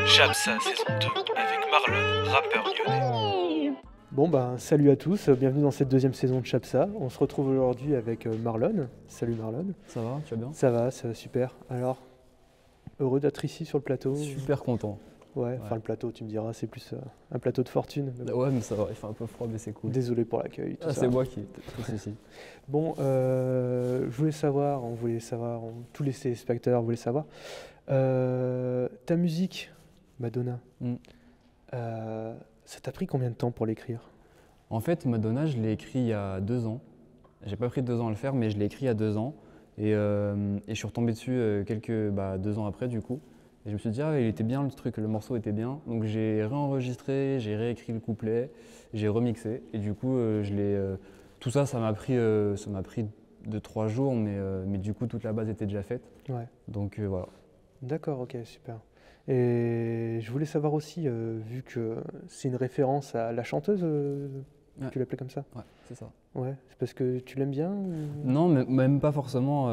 Chapsa saison 2 avec Marlon, rappeur lyonnais. Bon salut à tous, bienvenue dans cette deuxième saison de Chapsa. On se retrouve aujourd'hui avec Marlon. Salut Marlon. Ça va, tu vas bien? Ça va super. Alors, heureux d'être ici sur le plateau? Super content. Ouais, enfin le plateau, tu me diras, c'est plus un plateau de fortune. Mais bon. Ouais, mais ça va, il fait un peu froid, mais c'est cool. Désolé pour l'accueil. C'est moi qui tout ici. Bon, je voulais savoir, tous les téléspectateurs voulaient savoir, ta musique, Madonna, ça t'a pris combien de temps pour l'écrire? En fait, Madonna, je l'ai écrit il y a 2 ans. J'ai pas pris 2 ans à le faire, mais je l'ai écrit il y a 2 ans. Et je suis retombé dessus 2 ans après, du coup. Et je me suis dit, ah, il était bien le truc, le morceau était bien. Donc j'ai réenregistré, j'ai réécrit le couplet, j'ai remixé. Et du coup, tout ça, ça m'a pris 2-3 jours, mais du coup, toute la base était déjà faite. Ouais. Donc voilà. D'accord, ok, super. Et je voulais savoir aussi, vu que c'est une référence à la chanteuse, Ouais. tu l'appelais comme ça? Ouais, c'est ça. Ouais, c'est parce que tu l'aimes bien ou... Non, même pas forcément.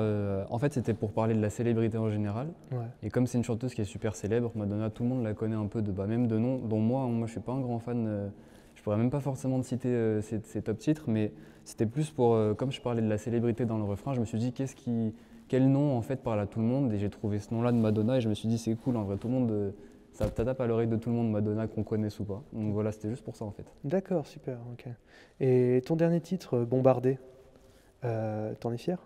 En fait, c'était pour parler de la célébrité en général. Ouais, Et comme c'est une chanteuse qui est super célèbre, Madonna, tout le monde la connaît un peu, même de nom, dont moi je suis pas un grand fan. Je pourrais même pas forcément te citer ses top titres, mais c'était plus pour, comme je parlais de la célébrité dans le refrain, je me suis dit quel nom en fait parle à tout le monde, et j'ai trouvé ce nom-là de Madonna et je me suis dit c'est cool, en vrai, tout le monde, ça tape à l'oreille de tout le monde Madonna, qu'on connaisse ou pas. Donc voilà, c'était juste pour ça en fait. d'accord, super, ok. Et ton dernier titre, Bombardé, t'en es fier?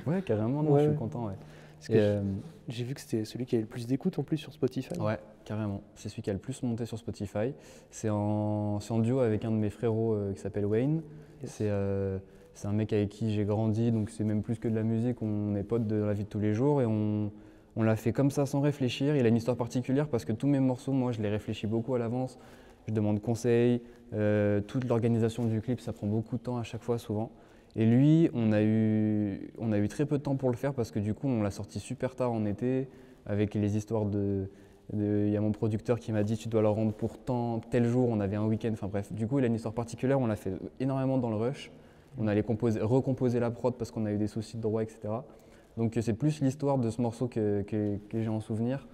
Ouais, carrément, non, je Ouais. suis content, ouais. Parce que j'ai vu que c'était celui qui avait le plus d'écoute en plus sur Spotify. Ouais, carrément. C'est celui qui a le plus monté sur Spotify. C'est en duo avec un de mes frérots qui s'appelle Wayne. Yes. C'est un mec avec qui j'ai grandi, donc c'est même plus que de la musique. On est potes de la vie de tous les jours et on l'a fait comme ça sans réfléchir. Il a une histoire particulière parce que tous mes morceaux, moi, je les réfléchis beaucoup à l'avance. Je demande conseil. Toute l'organisation du clip, ça prend beaucoup de temps à chaque fois, souvent. Et lui, on a eu très peu de temps pour le faire parce que du coup, on l'a sorti super tard en été avec les histoires il y a mon producteur qui m'a dit tu dois le rendre pour tel jour, on avait un week-end, enfin bref. Du coup, il a une histoire particulière, on l'a fait énormément dans le rush. On allait recomposer la prod parce qu'on a eu des soucis de droit, etc. Donc c'est plus l'histoire de ce morceau que j'ai en souvenir.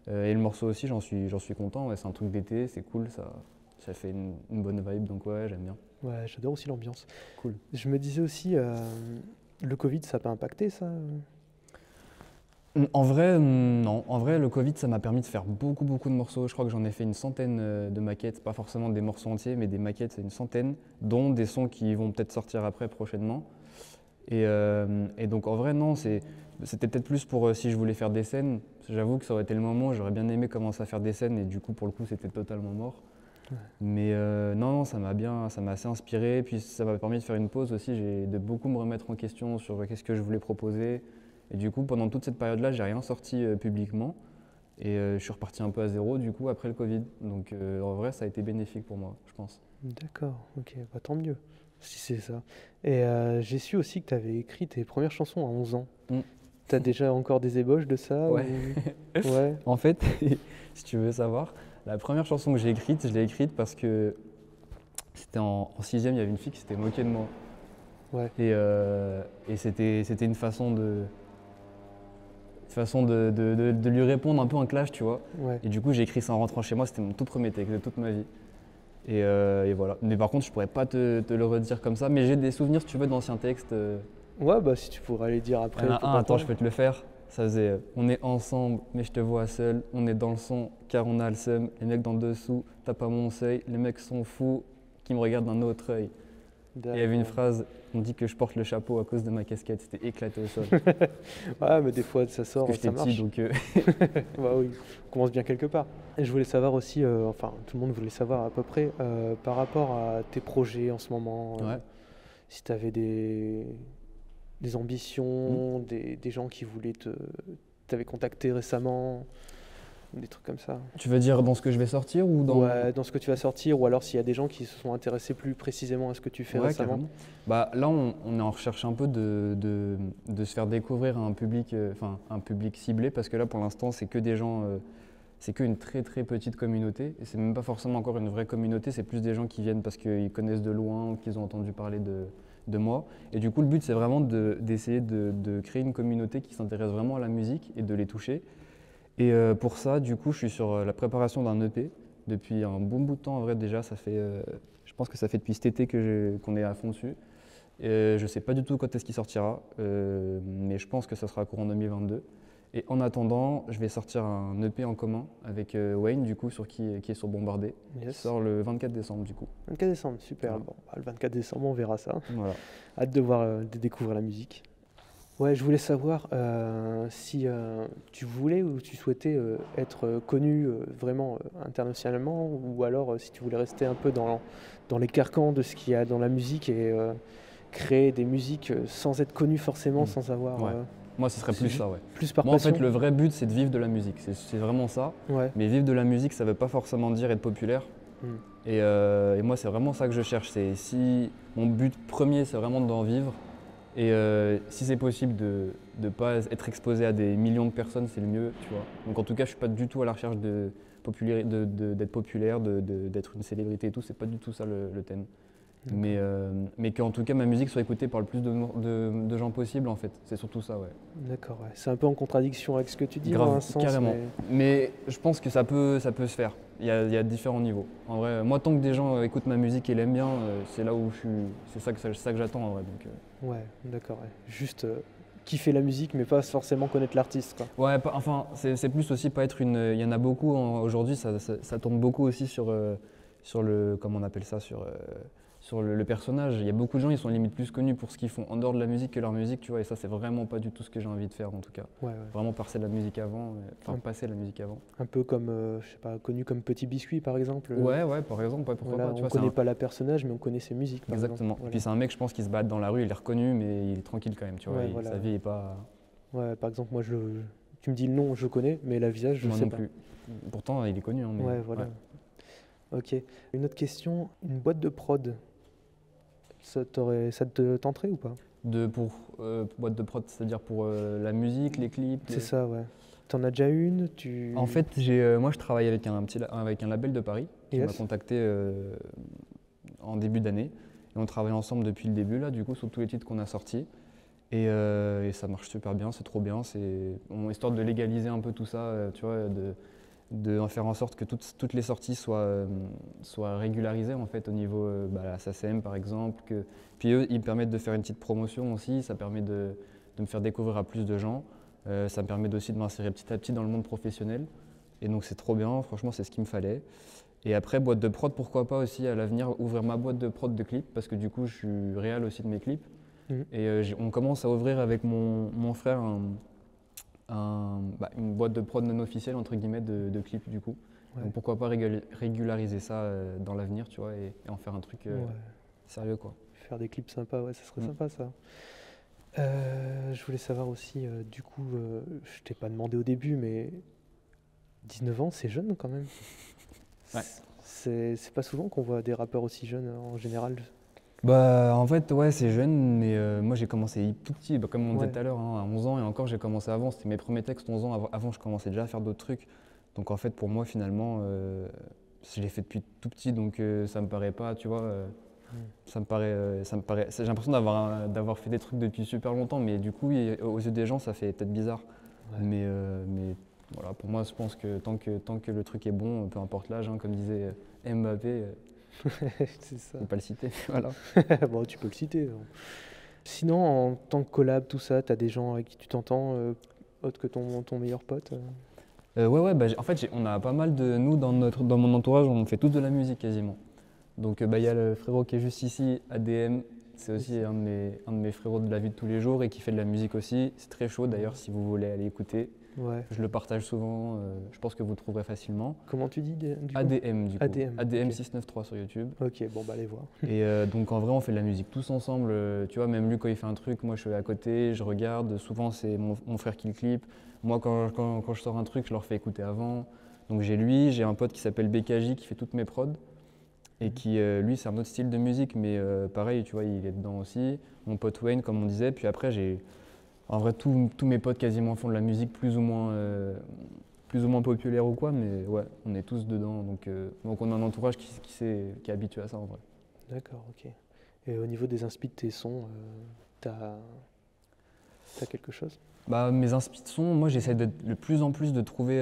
Et le morceau aussi, j'en suis content. Ouais, c'est un truc d'été, c'est cool, ça fait une bonne vibe, donc ouais, j'aime bien. Ouais, j'adore aussi l'ambiance. Cool. Je me disais aussi, le Covid, ça n'a pas impacté ça? En vrai, non. En vrai, le Covid, ça m'a permis de faire beaucoup de morceaux. Je crois que j'en ai fait une centaine de maquettes, pas forcément des morceaux entiers, mais des maquettes, c'est une centaine, dont des sons qui vont peut-être sortir après prochainement. Et donc en vrai, non, c'était peut-être plus pour si je voulais faire des scènes. J'avoue que ça aurait été le moment, j'aurais bien aimé commencer à faire des scènes, et du coup, pour le coup, c'était totalement mort. Ouais. Mais non, ça m'a assez inspiré. Puis ça m'a permis de faire une pause aussi, de beaucoup me remettre en question sur qu'est-ce que je voulais proposer. Et du coup, pendant toute cette période-là, j'ai rien sorti publiquement. Et je suis reparti un peu à zéro du coup après le Covid. Donc en vrai, ça a été bénéfique pour moi, je pense. D'accord, ok, bah, tant mieux, si c'est ça. Et j'ai su aussi que tu avais écrit tes premières chansons à 11 ans. T'as déjà encore des ébauches de ça? Ouais. Ou... ouais. En fait, si tu veux savoir, la première chanson que j'ai écrite, je l'ai écrite parce que c'était en 6e, il y avait une fille qui s'était moquée de moi. Ouais. Et c'était une façon de lui répondre un peu en clash, tu vois. Ouais. Et du coup, j'ai écrit ça en rentrant chez moi, c'était mon tout premier texte de toute ma vie. Et voilà. Mais par contre, je pourrais pas te le redire comme ça, mais j'ai des souvenirs, si tu veux, d'anciens textes. Ouais, bah si tu pourrais les dire après. Il y en a un, pourquoi attends, pas. je peux te le faire. Ça faisait on est ensemble, mais je te vois seul. On est dans le son, car on a le seum. Les mecs d'en dessous, t'as pas mon seuil. Les mecs sont fous, qui me regardent d'un autre œil. Et il y avait une phrase, on dit que je porte le chapeau à cause de ma casquette. C'était éclaté au sol. Ouais, mais des fois ça sort, Parce que ça j'étais marche. petit, donc Bah oui, on commence bien quelque part. Et je voulais savoir aussi, enfin tout le monde voulait savoir à peu près, par rapport à tes projets en ce moment, ouais. si tu avais des ambitions, des gens qui voulaient t'avaient contacté récemment, des trucs comme ça. Tu veux dire dans ce que je vais sortir ou dans... Ouais, dans ce que tu vas sortir, ou alors s'il y a des gens qui se sont intéressés plus précisément à ce que tu fais Ouais, récemment. carrément. Bah, là, on est en recherche un peu de se faire découvrir à un public, un public ciblé, parce que là, pour l'instant, c'est que des gens, c'est qu'une très petite communauté, et c'est même pas forcément encore une vraie communauté, c'est plus des gens qui viennent parce qu'ils connaissent de loin, ou qu'ils ont entendu parler de moi. Et du coup, le but, c'est vraiment d'essayer de créer une communauté qui s'intéresse vraiment à la musique et de les toucher. Et pour ça, du coup, je suis sur la préparation d'un EP depuis un bon bout de temps. En vrai, déjà, je pense que ça fait depuis cet été qu'on est à fond dessus. Je ne sais pas du tout quand est-ce qu'il sortira, mais je pense que ça sera courant 2022. Et en attendant, je vais sortir un EP en commun avec Wayne, du coup, qui est sur Bombardé, qui sort le 24 décembre, du coup. 24 décembre, super. Voilà. Bon, bah, le 24 décembre, on verra ça. Voilà. Hâte de découvrir la musique. Ouais, je voulais savoir si tu voulais ou tu souhaitais être connu vraiment internationalement, ou alors si tu voulais rester un peu dans les carcans de ce qu'il y a dans la musique et créer des musiques sans être connu forcément, sans avoir... Ouais. Moi, ce serait plus ça, ouais. Plus par Moi, en passion. fait, le vrai but, c'est de vivre de la musique. C'est vraiment ça. Ouais. Mais vivre de la musique, ça ne veut pas forcément dire être populaire. Et moi, c'est vraiment ça que je cherche. Mon but premier, c'est vraiment d'en vivre. Et si c'est possible de ne pas être exposé à des millions de personnes, c'est le mieux, tu vois. Donc en tout cas, je ne suis pas du tout à la recherche d'être populaire, d'être une célébrité et tout. C'est pas du tout ça le thème. Mais qu'en tout cas, ma musique soit écoutée par le plus de gens possible, en fait. C'est surtout ça, ouais. D'accord, ouais. C'est un peu en contradiction avec ce que tu dis, Grave, dans un sens. carrément. Mais je pense que ça peut se faire. Il y a différents niveaux. En vrai, moi, tant que des gens écoutent ma musique et l'aiment bien, c'est là où je suis. C'est ça que j'attends, en vrai. Donc, Ouais, d'accord, ouais. Juste kiffer la musique, mais pas forcément connaître l'artiste, quoi. Ouais, enfin, c'est plus aussi pas être une. Il y en a beaucoup aujourd'hui, ça tourne beaucoup aussi sur le. Comment on appelle ça sur le personnage. Il y a beaucoup de gens, ils sont limite plus connus pour ce qu'ils font en dehors de la musique que leur musique, tu vois, et ça, c'est vraiment pas du tout ce que j'ai envie de faire, en tout cas. Ouais. Vraiment passer la musique avant, passer la musique avant. Un peu comme, je sais pas, connu comme Petit Biscuit, par exemple. Ouais, par exemple, pourquoi Voilà, pas. Tu on vois, connaît pas la personnage, mais on connaît ses musiques, par Exactement. exemple. Et puis c'est un mec, je pense, qui se bat dans la rue, il est reconnu, mais il est tranquille quand même, tu vois. Ouais, voilà. Sa vie est pas. Ouais, par exemple, moi, tu me dis le nom, je connais, mais la visage, je Moi sais non pas. plus. Pourtant, il est connu. Hein, mais... Ouais, voilà. Ok. Une autre question, une boîte de prod, ça te tenterait ou pas? Pour boîte de prod, c'est-à-dire pour la musique, les clips. C'est ça, ouais. T'en as déjà une, En fait, moi, je travaille avec un label de Paris qui m'a contacté en début d'année. Et on travaille ensemble depuis le début, là, du coup, sur tous les titres qu'on a sortis. Et ça marche super bien, c'est trop bien. Histoire de légaliser un peu tout ça, tu vois, de faire en sorte que toutes les sorties soient régularisées en fait, au niveau la SACEM par exemple. Puis eux, ils me permettent de faire une petite promotion aussi, ça permet de me faire découvrir à plus de gens. Ça me permet aussi de m'insérer petit à petit dans le monde professionnel. Et donc c'est trop bien, franchement c'est ce qu'il me fallait. Et après, boîte de prod, pourquoi pas aussi à l'avenir ouvrir ma boîte de prod de clips, parce que du coup je suis réal aussi de mes clips. Et on commence à ouvrir avec mon frère une boîte de prod non officielle entre guillemets de clips du coup. Ouais. Donc pourquoi pas régulariser ça dans l'avenir, tu vois, et en faire un truc sérieux quoi. Faire des clips sympas, ouais, ça serait sympa ça. Je voulais savoir aussi, du coup, je t'ai pas demandé au début, mais 19 ans, c'est jeune quand même. Ouais. C'est pas souvent qu'on voit des rappeurs aussi jeunes en général. Bah en fait ouais c'est jeune, mais moi j'ai commencé tout petit, comme on disait tout à l'heure, hein, à 11 ans, et encore j'ai commencé avant, c'était mes premiers textes 11 ans, avant je commençais déjà à faire d'autres trucs. Donc en fait pour moi finalement je l'ai fait depuis tout petit, donc ça me paraît pas, tu vois, ça me paraît, j'ai l'impression d'avoir fait des trucs depuis super longtemps, mais du coup aux yeux des gens ça fait peut-être bizarre. Ouais. Mais voilà, pour moi je pense que tant que le truc est bon, peu importe l'âge, hein, comme disait Mbappé. C'est ça. Faut pas le citer, voilà. Bon, tu peux le citer. Sinon, en tant que collab, tout ça, t'as des gens avec qui tu t'entends, autre que ton meilleur pote Ouais, en fait, on a pas mal de nous dans mon entourage, on fait tous de la musique quasiment. Donc, y a le frérot qui est juste ici, ADM, c'est aussi un de mes frérots de la vie de tous les jours et qui fait de la musique aussi. C'est très chaud d'ailleurs si vous voulez aller écouter. Ouais. Je le partage souvent, je pense que vous le trouverez facilement. Comment tu dis ADM du coup. ADM okay. 693 sur YouTube. Ok, bon bah allez voir. Et donc en vrai on fait de la musique tous ensemble, tu vois, même lui quand il fait un truc, moi je suis à côté, je regarde, souvent c'est mon frère qui le clip. Moi quand je sors un truc, je leur fais écouter avant. Donc j'ai un pote qui s'appelle BKJ qui fait toutes mes prods. Et qui, lui, c'est un autre style de musique, mais pareil, tu vois, il est dedans aussi. Mon pote Wayne, comme on disait. Puis après, en vrai, tous mes potes quasiment font de la musique plus ou moins populaire ou quoi, mais ouais, on est tous dedans. Donc on a un entourage qui est habitué à ça en vrai. D'accord, ok. Et au niveau des inspi de tes sons, t'as quelque chose? Bah, mes inspirations, moi j'essaie de plus en plus de trouver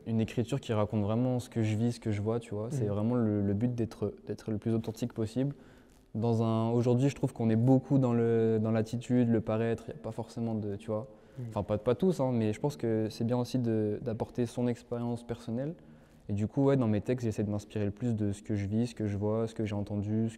une écriture qui raconte vraiment ce que je vis, ce que je vois, tu vois. C'est vraiment le but d'être le plus authentique possible. Aujourd'hui, je trouve qu'on est beaucoup dans l'attitude, le paraître, il n'y a pas forcément de, tu vois. Enfin, pas tous, hein, mais je pense que c'est bien aussi d'apporter son expérience personnelle. Et du coup, ouais, dans mes textes, j'essaie de m'inspirer le plus de ce que je vis, ce que je vois, ce que j'ai entendu,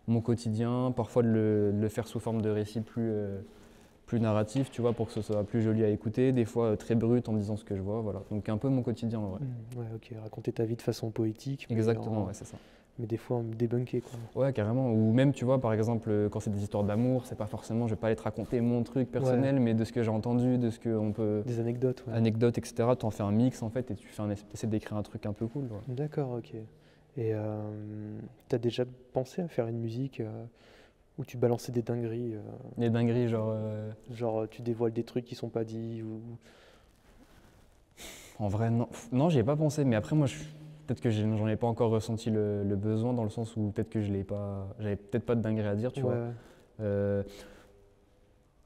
mon quotidien, parfois de le faire sous forme de récit plus narratif, tu vois, pour que ce soit plus joli à écouter, des fois très brut en disant ce que je vois, voilà. Donc un peu mon quotidien, ouais. Ouais, ok, raconter ta vie de façon poétique. Exactement, ouais, c'est ça. Mais des fois débunker, quoi. Ouais, carrément. Ou même, tu vois, par exemple, quand c'est des histoires d'amour, c'est pas forcément, je vais pas aller te raconter mon truc personnel, mais de ce que j'ai entendu, de ce qu'on peut... Des anecdotes, ouais. Anecdotes, etc. Tu en fais un mix, en fait, et tu essaies d'écrire un truc un peu cool, ouais. D'accord, ok. Et t'as déjà pensé à faire une musique où tu balançais des dingueries Des dingueries, genre... Genre, tu dévoiles des trucs qui sont pas dits ou... En vrai, non. Non, j'y ai pas pensé, mais après, moi, peut-être que j'en ai pas encore ressenti le besoin, dans le sens où peut-être que j'avais peut-être pas de dinguerie à dire, tu vois.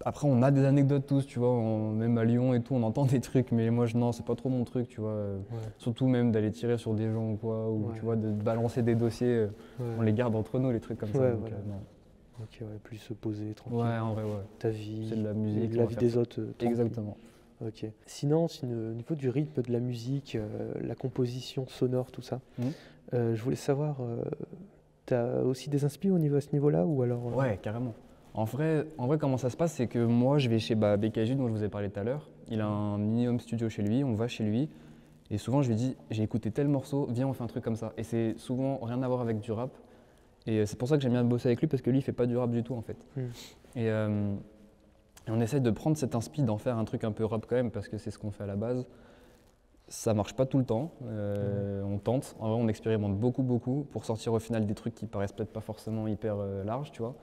Après, on a des anecdotes tous, tu vois, même à Lyon et tout, on entend des trucs, mais moi, non, c'est pas trop mon truc, tu vois. Surtout même d'aller tirer sur des gens ou quoi, ou tu vois, de balancer des dossiers, on les garde entre nous, les trucs comme ça. Donc, non. Ok, ouais, plus se poser tranquille. Ouais, en vrai, ouais. Ta vie, c'est de la musique, la vie des autres. Exactement. Ok. Sinon, au niveau du rythme de la musique, la composition sonore, tout ça, je voulais savoir, t'as aussi des inspi à ce niveau-là ou alors Ouais, carrément. En vrai, comment ça se passe, c'est que moi, je vais chez BKJ, dont je vous ai parlé tout à l'heure. Il a un mini home studio chez lui, on va chez lui. Et souvent, je lui dis, j'ai écouté tel morceau, viens, on fait un truc comme ça. Et c'est souvent rien à voir avec du rap. Et c'est pour ça que j'aime bien bosser avec lui, parce que lui, il fait pas du rap du tout, en fait. Et on essaye de prendre cet inspi, d'en faire un truc un peu rap quand même, parce que c'est ce qu'on fait à la base. Ça marche pas tout le temps, on tente. En vrai, on expérimente beaucoup pour sortir au final des trucs qui paraissent peut-être pas forcément hyper larges, tu vois.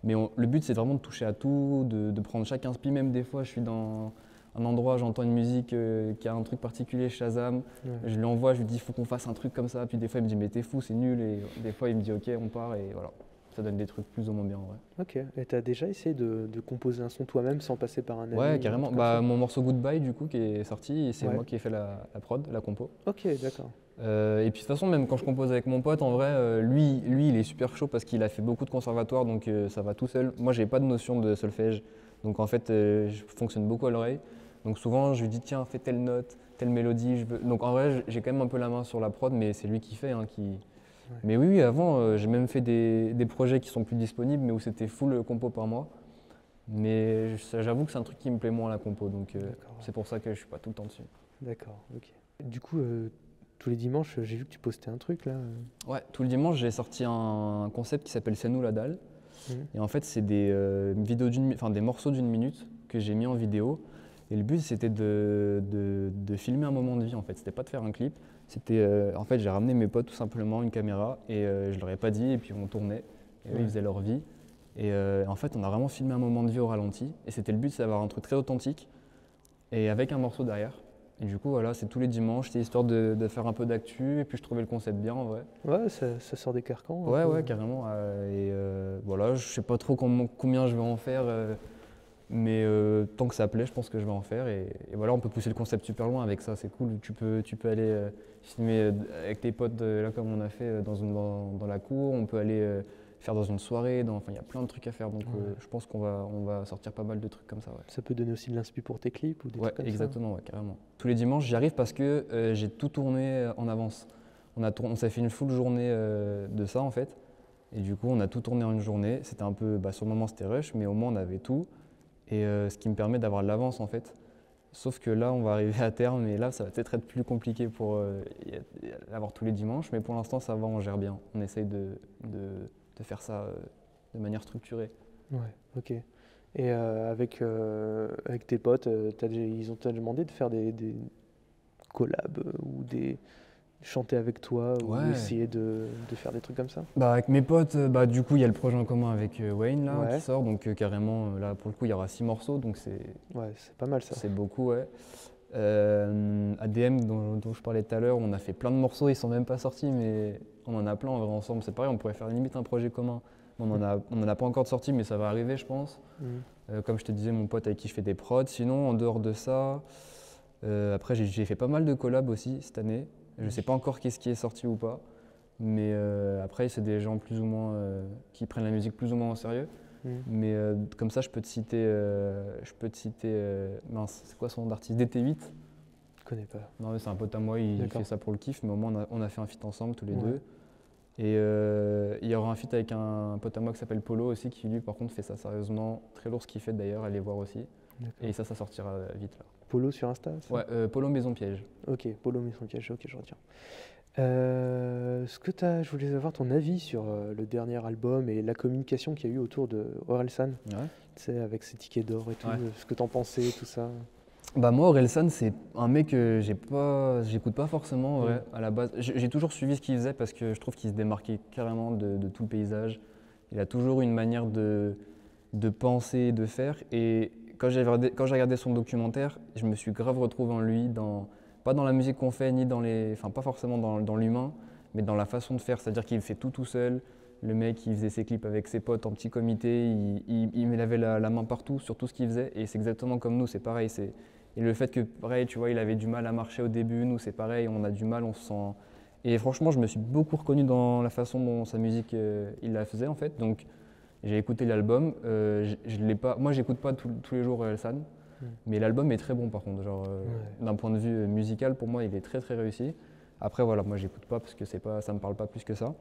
Mais le but, c'est vraiment de toucher à tout, de prendre chaque inspi. Même des fois, je suis dans un endroit, j'entends une musique qui a un truc particulier, Shazam. Je lui envoie, je lui dis, il faut qu'on fasse un truc comme ça. Puis des fois, il me dit, mais t'es fou, c'est nul. Et des fois, il me dit, ok, on part. Et voilà, ça donne des trucs plus ou moins bien, en vrai. Ok, et t'as déjà essayé de composer un son toi-même sans passer par un ami? Ouais, carrément. Mon morceau Goodbye, du coup, qui est sorti, c'est moi qui ai fait la prod, la compo. Ok, d'accord. Et puis de toute façon, même quand je compose avec mon pote, en vrai, lui, il est super chaud parce qu'il a fait beaucoup de conservatoire, donc ça va tout seul. Moi, j'ai pas de notion de solfège, donc en fait, je fonctionne beaucoup à l'oreille. Donc souvent, je lui dis, tiens, fais telle note, telle mélodie. Donc en vrai, j'ai quand même un peu la main sur la prod, mais c'est lui qui fait. Mais oui, avant, j'ai même fait des projets qui sont plus disponibles, mais où c'était full compo par mois. Mais j'avoue que c'est un truc qui me plaît moins, la compo, donc c'est pour ça que je suis pas tout le temps dessus. D'accord, ok. Du coup, tous les dimanches, j'ai vu que tu postais un truc là. Ouais, tout le dimanche, j'ai sorti un concept qui s'appelle C'est nous la dalle. Et en fait, c'est des morceaux d'une minute que j'ai mis en vidéo. Et le but, c'était de filmer un moment de vie, en fait. C'était pas de faire un clip. En fait, j'ai ramené mes potes tout simplement, une caméra, et je leur ai pas dit, et puis on tournait. Et eux, ils faisaient leur vie. Et en fait, on a vraiment filmé un moment de vie au ralenti. Et c'était le but, c'est d'avoir un truc très authentique, et avec un morceau derrière. Et du coup, voilà, c'est tous les dimanches, c'est histoire de faire un peu d'actu, et puis je trouvais le concept bien, en vrai. Ouais, ça sort des carcans. Ouais, carrément. Voilà, je sais pas trop combien je vais en faire, mais tant que ça plaît, je pense que je vais en faire. Et voilà, on peut pousser le concept super loin avec ça, c'est cool. Tu peux aller filmer avec tes potes, là comme on a fait dans la cour, on peut aller faire dans une soirée, il y a plein de trucs à faire, donc je pense qu'on va sortir pas mal de trucs comme ça. Ouais. Ça peut donner aussi de l'inspi pour tes clips ou des trucs comme exactement, carrément. Tous les dimanches, j'y arrive parce que j'ai tout tourné en avance. On s'est fait une full journée de ça en fait, et du coup on a tout tourné en une journée. C'était un peu, sur le moment c'était rush, mais au moins on avait tout, et ce qui me permet d'avoir de l'avance en fait. Sauf que là, on va arriver à terme, et là, ça va peut-être être plus compliqué pour l'avoir tous les dimanches, mais pour l'instant, ça va, on gère bien. On essaye de faire ça de manière structurée. Ouais, ok. Et avec tes potes, ils ont demandé de faire des collabs ou chanter avec toi ou essayer de faire des trucs comme ça? Avec mes potes, du coup, il y a le projet en commun avec Wayne là, qui sort, donc carrément, là, pour le coup, il y aura 6 morceaux, donc c'est pas mal ça. C'est beaucoup, ouais. ADM, dont je parlais tout à l'heure, on a fait plein de morceaux, ils sont même pas sortis, mais on en a plein en vrai ensemble. C'est pareil, on pourrait faire limite un projet commun On en a pas encore de sortie, mais ça va arriver, je pense. Comme je te disais, mon pote avec qui je fais des prods. Sinon, en dehors de ça, après, j'ai fait pas mal de collabs aussi cette année. Je sais pas encore qu'est-ce qui est sorti ou pas. Mais après, c'est des gens plus ou moins qui prennent la musique plus ou moins au sérieux. Mais comme ça, je peux te citer, mince, c'est quoi son nom d'artiste? DT8. Je connais pas. Non, mais c'est un pote à moi, il D'accord. fait ça pour le kiff, mais au moins on a fait un feat ensemble tous les Ouais. deux. Et il y aura un feat avec un pote à moi qui s'appelle Polo aussi, qui lui par contre fait ça sérieusement, très lourd ce qu'il fait d'ailleurs, allez voir aussi. D'accord. Et ça sortira vite là. Polo sur Insta, ça? Ouais, Polo Maison Piège. Ok, Polo Maison Piège, ok, je retiens. Je voulais savoir ton avis sur le dernier album et la communication qu'il y a eu autour de Orelsan, Ouais. tu sais, avec ses tickets d'or et tout, Ouais. ce que t'en pensais, tout ça. Bah moi, Orelsan, c'est un mec que j'écoute pas forcément en vrai, à la base. J'ai toujours suivi ce qu'il faisait parce que je trouve qu'il se démarquait carrément de tout le paysage. Il a toujours une manière de penser, de faire. Et quand j'ai regardé son documentaire, je me suis grave retrouvé en lui, pas dans la musique qu'on fait, ni enfin pas forcément dans l'humain, mais dans la façon de faire. C'est-à-dire qu'il fait tout seul. Le mec, il faisait ses clips avec ses potes en petit comité, il avait la main partout sur tout ce qu'il faisait. Et c'est exactement comme nous, c'est pareil. Et le fait que, pareil, tu vois, il avait du mal à marcher au début, nous c'est pareil, on a du mal, on se sent... Et franchement, je me suis beaucoup reconnu dans la façon dont sa musique, il la faisait en fait. Donc j'ai écouté l'album, moi j'écoute pas tous les jours Elsan, mais l'album est très bon par contre. Genre, d'un point de vue musical, pour moi, il est très très réussi. Après voilà, moi j'écoute pas parce que ça me parle pas plus que ça.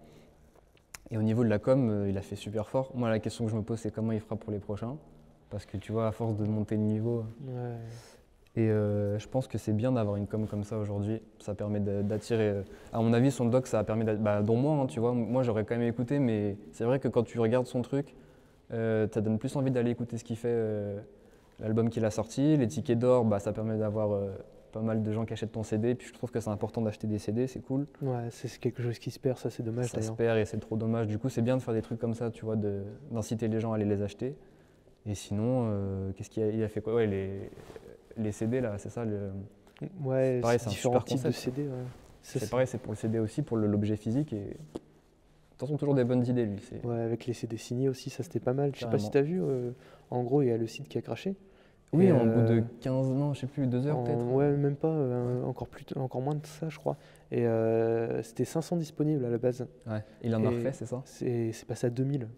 Et au niveau de la com, il a fait super fort. Moi la question que je me pose, c'est comment il fera pour les prochains. Parce que tu vois, à force de monter le niveau... Ouais. Et je pense que c'est bien d'avoir une com comme ça aujourd'hui. Ça permet d'attirer. À mon avis, son doc, ça a permis dont moi, hein, tu vois. Moi, j'aurais quand même écouté, mais c'est vrai que quand tu regardes son truc, ça donne plus envie d'aller écouter ce qu'il fait. L'album qu'il a sorti, les tickets d'or, ça permet d'avoir pas mal de gens qui achètent ton CD. Puis je trouve que c'est important d'acheter des CD, c'est cool. Ouais, c'est quelque chose qui se perd, ça c'est dommage Ça se d'ailleurs. perd et c'est trop dommage. Du coup, c'est bien de faire des trucs comme ça, tu vois, d'inciter les gens à aller les acheter. Et sinon, qu'est-ce il a fait quoi? Ouais, les CD là, c'est ça Ouais, pareil, c'est c'est un différents super types de concept. CD. Ouais. C'est pareil, c'est pour le CD aussi, pour l'objet physique. Et attention, toujours des bonnes idées lui. Ouais, avec les CD signés aussi, ça c'était pas mal. Je sais pas Carrément. si t'as vu, en gros, il y a le site qui a craché. Oui, Et, en bout de 15, non, je sais plus, 2 heures peut-être. Ouais, même pas, encore moins de ça, je crois. Et c'était 500 disponibles à la base. Ouais, il en a Et refait, c'est ça? C'est passé à 2000.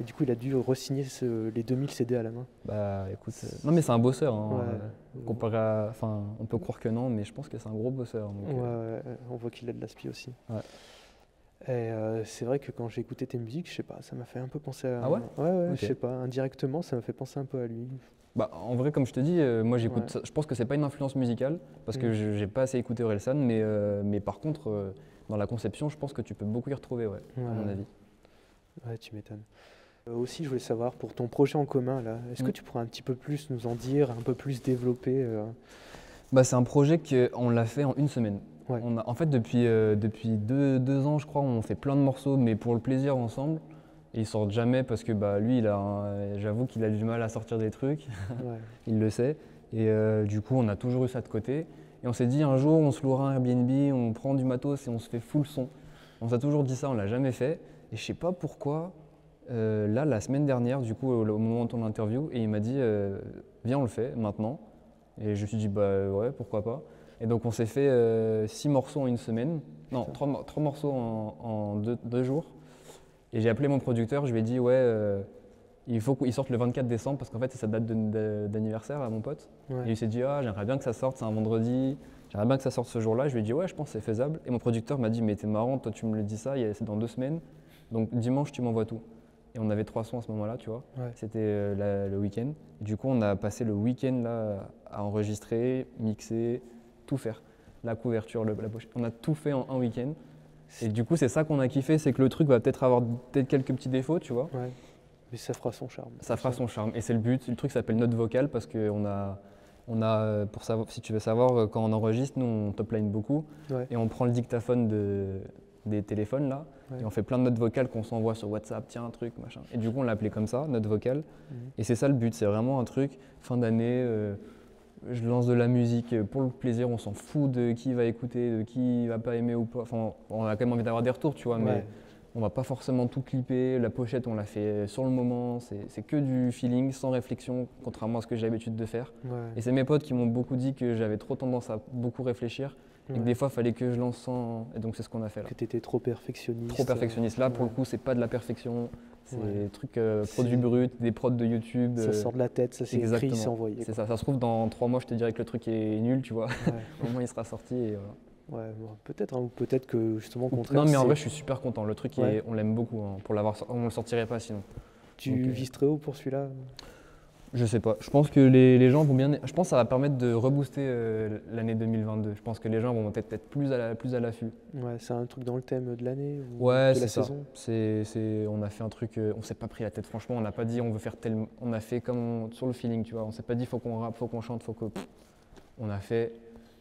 Et du coup, il a dû re-signer les 2000 CD à la main. Bah écoute, non mais c'est un bosseur. Hein, Ouais. comparé à, enfin, on peut croire que non, mais je pense que c'est un gros bosseur. Donc, Ouais, on voit qu'il a de l'aspi aussi. Ouais. Et c'est vrai que quand j'ai écouté tes musiques, je sais pas, ça m'a fait un peu penser à... Ah ouais? Ouais, Ok. je sais pas, indirectement, ça m'a fait penser un peu à lui. Bah, en vrai, comme je te dis, moi j'écoute. Ouais. Ça. Je pense que c'est pas une influence musicale parce que j'ai pas assez écouté Orelsan, mais par contre, dans la conception, je pense que tu peux beaucoup y retrouver, ouais, à mon avis. Ouais, tu m'étonnes. Aussi, je voulais savoir, pour ton projet en commun, là, est-ce que tu pourrais un petit peu plus nous en dire, un peu plus développer Bah, c'est un projet qu'on l'a fait en une semaine. Ouais. En fait, depuis 2 ans, je crois, on fait plein de morceaux, mais pour le plaisir ensemble. Et ils sortent jamais parce que lui, j'avoue qu'il a du mal à sortir des trucs. Ouais. Il le sait. Et du coup, on a toujours eu ça de côté. Et on s'est dit, un jour, on se louera un Airbnb, on prend du matos et on se fait full son. On s'est toujours dit ça, on l'a jamais fait. Et je sais pas pourquoi, là, la semaine dernière, du coup, au moment de ton interview, et il m'a dit, viens, on le fait maintenant. Et je me suis dit, ouais, pourquoi pas. Et donc, on s'est fait 6 morceaux en une semaine. Non, 3 morceaux en 2 jours. Et j'ai appelé mon producteur, je lui ai dit, ouais, il faut qu'il sorte le 24 décembre parce qu'en fait, c'est sa date d'anniversaire à mon pote. Ouais. Et il s'est dit, j'aimerais bien que ça sorte, c'est un vendredi, j'aimerais bien que ça sorte ce jour-là. Je lui ai dit, ouais, je pense que c'est faisable. Et mon producteur m'a dit, mais t'es marrant, toi tu me le dis ça, c'est dans 2 semaines. Donc dimanche, tu m'envoies tout. Et on avait 3 sons à ce moment-là, tu vois. Ouais. C'était le week-end. Du coup, on a passé le week-end là à enregistrer, mixer, tout faire. La couverture, la pochette. On a tout fait en un week-end. Et du coup, c'est ça qu'on a kiffé, c'est que le truc va peut-être avoir quelques petits défauts, tu vois. Ouais. Mais ça fera son charme. Ça fera son charme. Et c'est le but. Le truc s'appelle note vocale parce qu'on a, pour savoir, si tu veux savoir, quand on enregistre, nous, on topline beaucoup. Ouais. Et on prend le dictaphone des téléphones là. Ouais. Et on fait plein de notes vocales qu'on s'envoie sur WhatsApp, tiens, un truc, machin. Et du coup, on l'a appelé comme ça, note vocale. Et c'est ça le but. C'est vraiment un truc, fin d'année, je lance de la musique pour le plaisir, on s'en fout de qui va écouter, de qui va pas aimer ou pas. Enfin, on a quand même envie d'avoir des retours, tu vois, Ouais. On va pas forcément tout clipper, la pochette on l'a fait sur le moment, c'est que du feeling, sans réflexion, contrairement à ce que j'ai l'habitude de faire. Ouais. Et c'est mes potes qui m'ont beaucoup dit que j'avais trop tendance à beaucoup réfléchir et que Ouais. des fois il fallait que je lance sans… Et donc c'est ce qu'on a fait là. Que tu étais trop perfectionniste. Trop perfectionniste. Là pour Ouais. le coup c'est pas de la perfection, c'est Ouais. des trucs produits bruts, des prods de YouTube. Ça sort de la tête, ça c'est écrit, Exactement. c'est envoyé. C'est ça, ça se trouve dans 3 mois je te dirais que le truc est nul, tu vois. Ouais. Au moins il sera sorti et voilà. Ouais, bon, peut-être, hein, ou peut-être que justement au contraire. Non mais en c'est- vrai je suis super content, le truc Ouais. on l'aime beaucoup, hein. Pour l'avoir, on le sortirait pas sinon. Tu Donc, vises très haut pour celui-là? Je sais pas, je pense que les gens vont bien. Je pense que ça va permettre de rebooster l'année 2022. Je pense que les gens vont être plus à l'affût. Ouais, c'est un truc dans le thème de l'année ou Ouais, de c'est la ça. saison? On a fait un truc, on s'est pas pris la tête franchement, on n'a pas dit on veut faire tel. On a fait comme sur le feeling, tu vois. On s'est pas dit faut qu'on rappe, faut qu'on chante, faut que. On a fait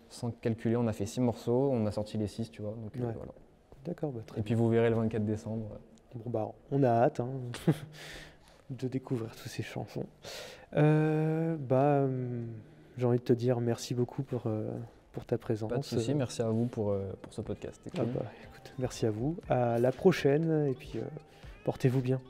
sans calculer, on a fait 6 morceaux, on a sorti les 6, tu vois. Donc, Ouais. voilà. D'accord, bah, très Et puis vous verrez le 24 décembre. Bon, bah, on a hâte hein, de découvrir toutes ces chansons. J'ai envie de te dire merci beaucoup pour ta présence. Pas de souci, merci à vous pour ce podcast. C'était Ah cool. bah, écoute, merci à vous. À la prochaine et puis portez-vous bien.